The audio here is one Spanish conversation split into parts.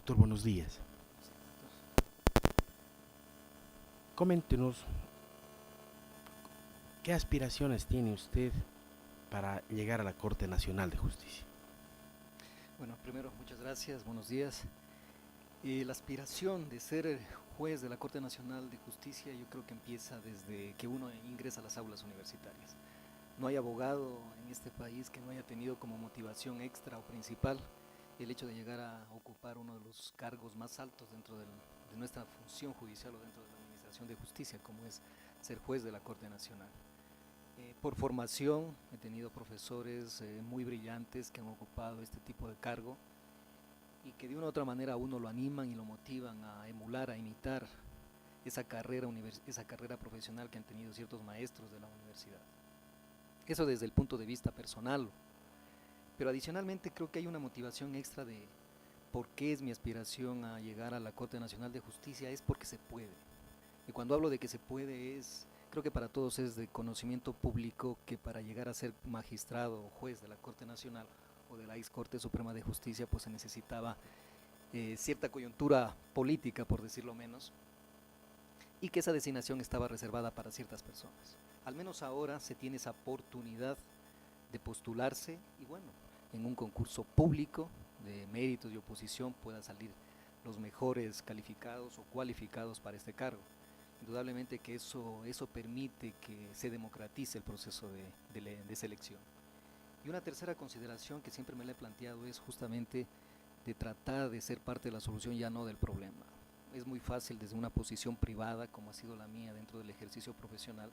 Doctor, buenos días. Coméntenos qué aspiraciones tiene usted para llegar a la Corte Nacional de Justicia. Bueno, primero, muchas gracias, buenos días. La aspiración de ser juez de la Corte Nacional de Justicia yo creo que empieza desde que uno ingresa a las aulas universitarias. No hay abogado en este país que no haya tenido como motivación extra o principal el hecho de llegar a ocupar uno de los cargos más altos dentro de nuestra función judicial o dentro de la Administración de Justicia, como es ser juez de la Corte Nacional. Por formación he tenido profesores muy brillantes que han ocupado este tipo de cargo y que de una u otra manera a uno lo animan y lo motivan a emular, a imitar esa carrera profesional que han tenido ciertos maestros de la universidad. Eso desde el punto de vista personal, pero adicionalmente creo que hay una motivación extra de por qué es mi aspiración a llegar a la Corte Nacional de Justicia, es porque se puede. Y cuando hablo de que se puede creo que para todos es de conocimiento público que para llegar a ser magistrado o juez de la Corte Nacional o de la ex Corte Suprema de Justicia, pues se necesitaba cierta coyuntura política, por decirlo menos, y que esa designación estaba reservada para ciertas personas. Al menos ahora se tiene esa oportunidad de postularse y bueno, en un concurso público de méritos y oposición puedan salir los mejores calificados o cualificados para este cargo. Indudablemente que eso permite que se democratice el proceso de selección. Y una tercera consideración que siempre me la he planteado es justamente de tratar de ser parte de la solución, ya no del problema. Es muy fácil desde una posición privada, como ha sido la mía dentro del ejercicio profesional,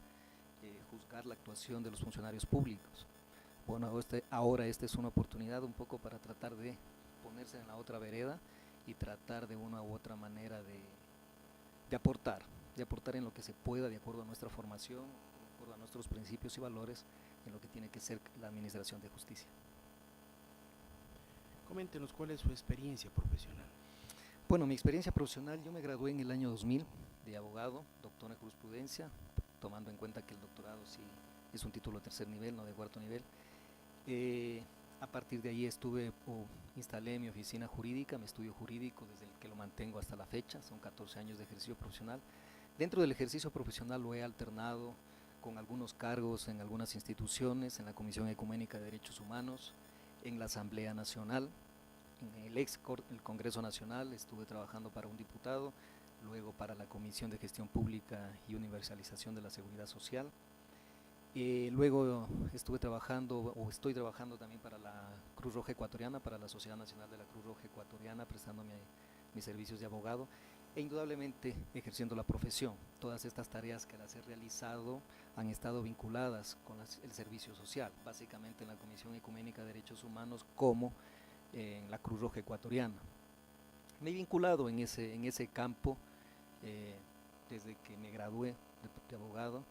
juzgar la actuación de los funcionarios públicos. Bueno, ahora esta es una oportunidad un poco para tratar de ponerse en la otra vereda y tratar de una u otra manera de aportar en lo que se pueda de acuerdo a nuestra formación, de acuerdo a nuestros principios y valores en lo que tiene que ser la administración de justicia. Coméntenos cuál es su experiencia profesional. Bueno, mi experiencia profesional, yo me gradué en el año 2000 de abogado, doctor en jurisprudencia, tomando en cuenta que el doctorado sí es un título de tercer nivel, no de cuarto nivel. A partir de ahí instalé mi oficina jurídica, mi estudio jurídico, desde el que lo mantengo hasta la fecha, son 14 años de ejercicio profesional. Dentro del ejercicio profesional lo he alternado con algunos cargos en algunas instituciones, en la Comisión Ecuménica de Derechos Humanos, en la Asamblea Nacional, en el Congreso Nacional estuve trabajando para un diputado, luego para la Comisión de Gestión Pública y Universalización de la Seguridad Social. Luego estoy trabajando también para la Cruz Roja Ecuatoriana, para la Sociedad Nacional de la Cruz Roja Ecuatoriana, prestando mis servicios de abogado e indudablemente ejerciendo la profesión. Todas estas tareas que las he realizado han estado vinculadas con el servicio social, básicamente en la Comisión Ecuménica de Derechos Humanos como en la Cruz Roja Ecuatoriana. Me he vinculado en ese campo desde que me gradué de abogado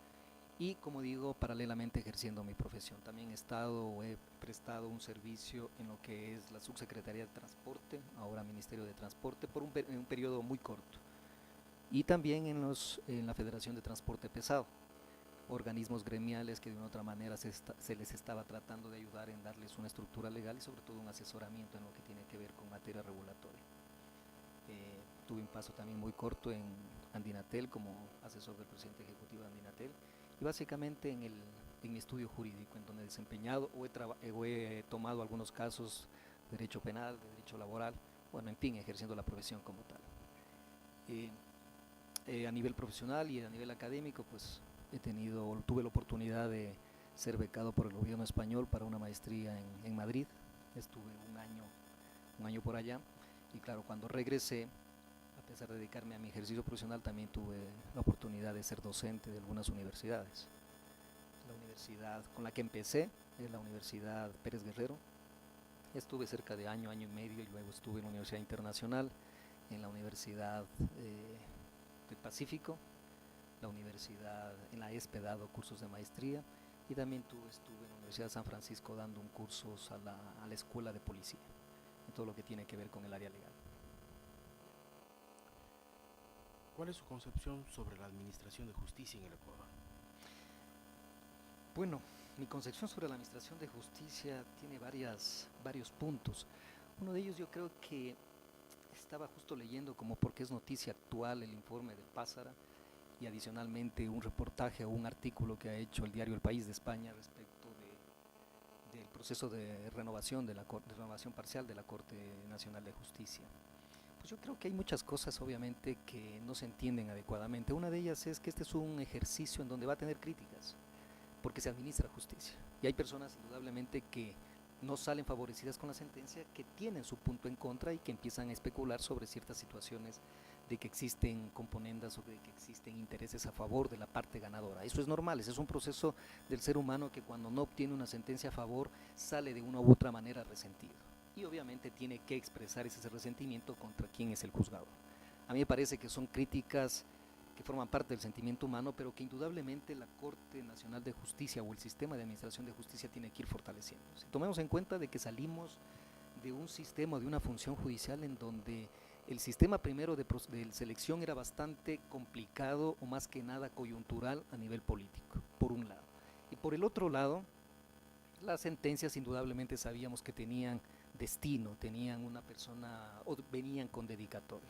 y, como digo, paralelamente ejerciendo mi profesión. También he prestado un servicio en lo que es la Subsecretaría de Transporte, ahora Ministerio de Transporte, en un periodo muy corto. Y también en la Federación de Transporte Pesado, organismos gremiales que de una u otra manera se les estaba tratando de ayudar en darles una estructura legal y sobre todo un asesoramiento en lo que tiene que ver con materia regulatoria. Tuve un paso también muy corto en Andinatel como asesor del presidente ejecutivo de Andinatel y básicamente en mi estudio jurídico, en donde he desempeñado o he tomado algunos casos de derecho penal, de derecho laboral, bueno, en fin, ejerciendo la profesión como tal. A nivel profesional y a nivel académico, pues tuve la oportunidad de ser becado por el gobierno español para una maestría en Madrid. Estuve un año por allá y claro, cuando regresé, a pesar de dedicarme a mi ejercicio profesional, también tuve la oportunidad de ser docente de algunas universidades. La universidad con la que empecé es la Universidad Pérez Guerrero. Estuve cerca de año y medio y luego estuve en la Universidad Internacional, en la Universidad del Pacífico, en la ESPE he dado cursos de maestría y también estuve en la Universidad de San Francisco dando un cursos a la Escuela de Policía, en todo lo que tiene que ver con el área legal. ¿Cuál es su concepción sobre la administración de justicia en el Ecuador? Bueno, mi concepción sobre la administración de justicia tiene varios puntos. Uno de ellos yo creo que estaba justo leyendo como porque es noticia actual el informe del Pásara y adicionalmente un reportaje o un artículo que ha hecho el diario El País de España respecto del proceso de renovación de renovación parcial de la Corte Nacional de Justicia. Pues yo creo que hay muchas cosas obviamente que no se entienden adecuadamente. Una de ellas es que este es un ejercicio en donde va a tener críticas, porque se administra justicia. Y hay personas indudablemente que no salen favorecidas con la sentencia, que tienen su punto en contra y que empiezan a especular sobre ciertas situaciones de que existen componendas o de que existen intereses a favor de la parte ganadora. Eso es normal, ese es un proceso del ser humano que cuando no obtiene una sentencia a favor sale de una u otra manera resentido. Y obviamente tiene que expresar ese resentimiento contra quien es el juzgador. A mí me parece que son críticas que forman parte del sentimiento humano, pero que indudablemente la Corte Nacional de Justicia o el sistema de administración de justicia tiene que ir fortaleciéndose. Tomemos en cuenta de que salimos de un sistema, de una función judicial en donde el sistema primero de selección era bastante complicado o más que nada coyuntural a nivel político, por un lado. Y por el otro lado, las sentencias indudablemente sabíamos que tenían destino, tenían una persona o venían con dedicatoria.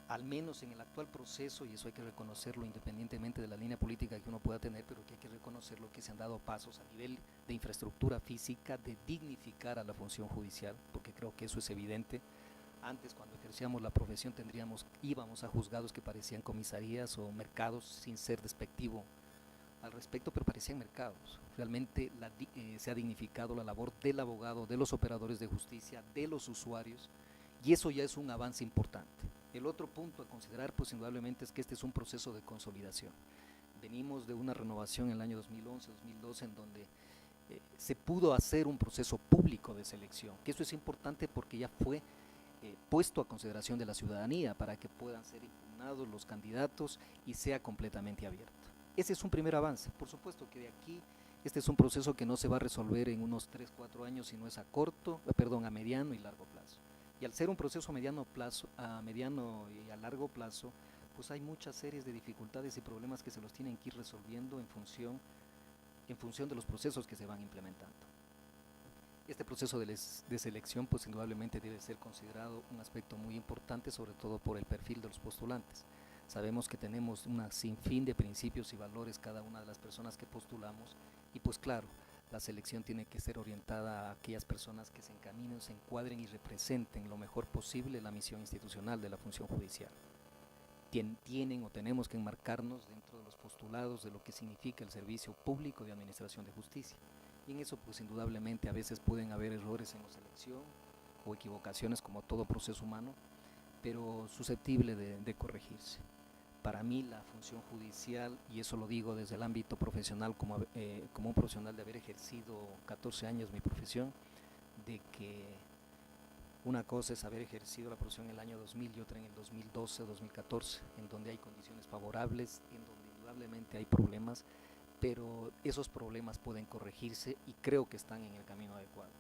Al menos en el actual proceso, y eso hay que reconocerlo independientemente de la línea política que uno pueda tener, pero que hay que reconocerlo que se han dado pasos a nivel de infraestructura física, de dignificar a la función judicial, porque creo que eso es evidente. Antes, cuando ejercíamos la profesión, íbamos a juzgados que parecían comisarías o mercados, sin ser despectivo al respecto, pero parecían mercados. Realmente se ha dignificado la labor del abogado, de los operadores de justicia, de los usuarios, y eso ya es un avance importante. El otro punto a considerar, pues indudablemente, es que este es un proceso de consolidación. Venimos de una renovación en el año 2011-2012 en donde se pudo hacer un proceso público de selección, que eso es importante porque ya fue puesto a consideración de la ciudadanía para que puedan ser impugnados los candidatos y sea completamente abierto. Ese es un primer avance. Por supuesto que de aquí, este es un proceso que no se va a resolver en unos 3-4 años, sino es a mediano y largo plazo. Y al ser un proceso a mediano y a largo plazo, pues hay muchas series de dificultades y problemas que se los tienen que ir resolviendo en función de los procesos que se van implementando. Este proceso de selección pues indudablemente debe ser considerado un aspecto muy importante, sobre todo por el perfil de los postulantes. Sabemos que tenemos un sinfín de principios y valores cada una de las personas que postulamos y pues claro, la selección tiene que ser orientada a aquellas personas que se encaminen, se encuadren y representen lo mejor posible la misión institucional de la función judicial. Tienen o tenemos que enmarcarnos dentro de los postulados de lo que significa el servicio público de administración de justicia. Y en eso pues indudablemente a veces pueden haber errores en la selección o equivocaciones como todo proceso humano, pero susceptible de corregirse. Para mí la función judicial, y eso lo digo desde el ámbito profesional como un profesional de haber ejercido 14 años mi profesión, de que una cosa es haber ejercido la profesión en el año 2000 y otra en el 2012 o 2014, en donde hay condiciones favorables, en donde indudablemente hay problemas, pero esos problemas pueden corregirse y creo que están en el camino adecuado.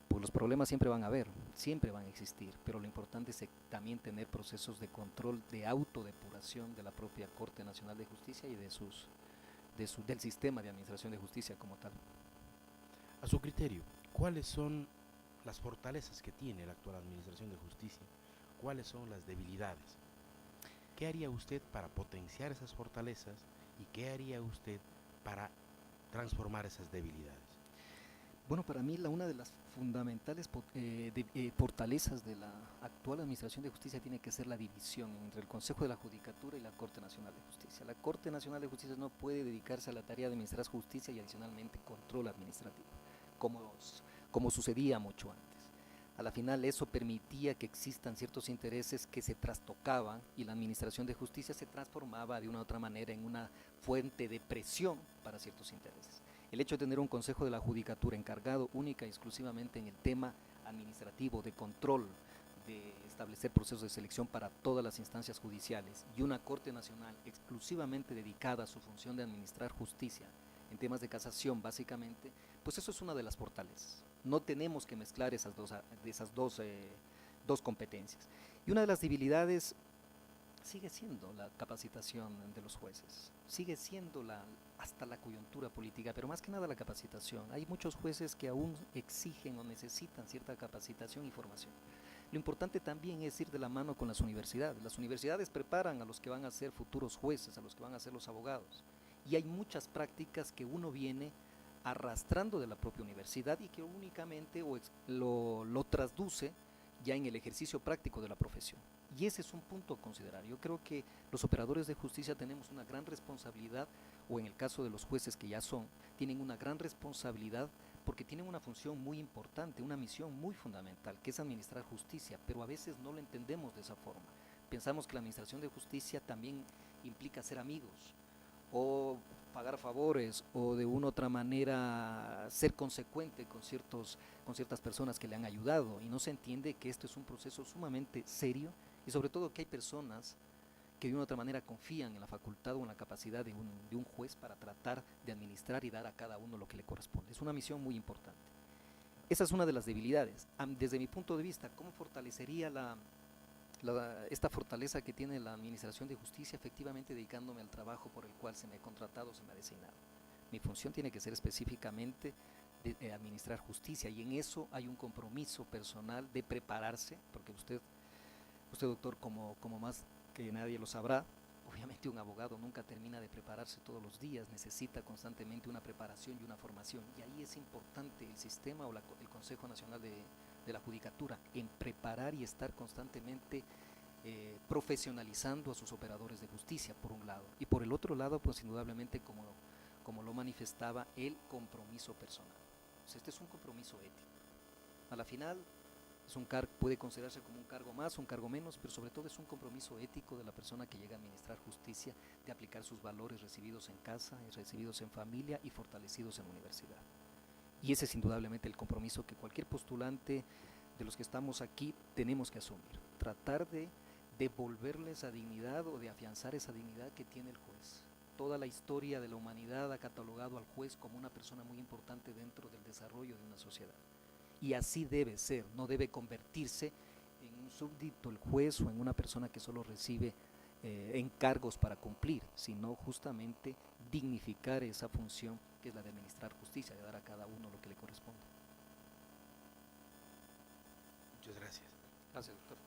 Pues los problemas siempre van a haber, siempre van a existir, pero lo importante es también tener procesos de control, de autodepuración de la propia Corte Nacional de Justicia y del sistema de administración de justicia como tal. A su criterio, ¿cuáles son las fortalezas que tiene la actual administración de justicia? ¿Cuáles son las debilidades? ¿Qué haría usted para potenciar esas fortalezas y qué haría usted para transformar esas debilidades? Bueno, para mí una de las fundamentales fortalezas de la actual administración de justicia tiene que ser la división entre el Consejo de la Judicatura y la Corte Nacional de Justicia. La Corte Nacional de Justicia no puede dedicarse a la tarea de administrar justicia y adicionalmente control administrativo, como sucedía mucho antes. A la final eso permitía que existan ciertos intereses que se trastocaban y la administración de justicia se transformaba de una u otra manera en una fuente de presión para ciertos intereses. El hecho de tener un Consejo de la Judicatura encargado única y exclusivamente en el tema administrativo, de control, de establecer procesos de selección para todas las instancias judiciales y una Corte Nacional exclusivamente dedicada a su función de administrar justicia en temas de casación básicamente, pues eso es una de las fortalezas. No tenemos que mezclar esas dos competencias. Y una de las debilidades sigue siendo la capacitación de los jueces, sigue siendo hasta la coyuntura política, pero más que nada la capacitación. Hay muchos jueces que aún exigen o necesitan cierta capacitación y formación, Lo importante también es ir de la mano con las universidades. Las universidades preparan a los que van a ser futuros jueces, a los que van a ser los abogados. Y hay muchas prácticas que uno viene arrastrando de la propia universidad y que únicamente lo traduce ya en el ejercicio práctico de la profesión. Y ese es un punto a considerar. Yo creo que los operadores de justicia tenemos una gran responsabilidad, o en el caso de los jueces que ya son, tienen una gran responsabilidad porque tienen una función muy importante, una misión muy fundamental, que es administrar justicia, pero a veces no lo entendemos de esa forma. Pensamos que la administración de justicia también implica ser amigos, o pagar favores, o de una u otra manera ser consecuente con ciertas personas que le han ayudado, y no se entiende que esto es un proceso sumamente serio, y sobre todo que hay personas que de una u otra manera confían en la facultad o en la capacidad de un juez para tratar de administrar y dar a cada uno lo que le corresponde. Es una misión muy importante. Esa es una de las debilidades. Desde mi punto de vista, ¿cómo fortalecería esta fortaleza que tiene la administración de justicia? Efectivamente dedicándome al trabajo por el cual se me ha contratado, se me ha designado. Mi función tiene que ser específicamente de administrar justicia, y en eso hay un compromiso personal de prepararse, porque usted doctor, como más que nadie lo sabrá, obviamente un abogado nunca termina de prepararse todos los días, necesita constantemente una preparación y una formación, y ahí es importante el sistema o el Consejo Nacional de la Judicatura en preparar y estar constantemente profesionalizando a sus operadores de justicia, por un lado, y por el otro lado, pues indudablemente, como lo manifestaba, el compromiso personal. Pues este es un compromiso ético. A la final, puede considerarse como un cargo más, un cargo menos, pero sobre todo es un compromiso ético de la persona que llega a administrar justicia, de aplicar sus valores recibidos en casa, recibidos en familia y fortalecidos en la universidad. Y ese es indudablemente el compromiso que cualquier postulante de los que estamos aquí tenemos que asumir, tratar de devolverle esa dignidad o de afianzar esa dignidad que tiene el juez. Toda la historia de la humanidad ha catalogado al juez como una persona muy importante dentro del desarrollo de una sociedad. Y así debe ser, no debe convertirse en un súbdito el juez o en una persona que solo recibe encargos para cumplir, sino justamente dignificar esa función que es la de administrar justicia, de dar a cada uno lo que le corresponde. Muchas gracias. Gracias, doctor.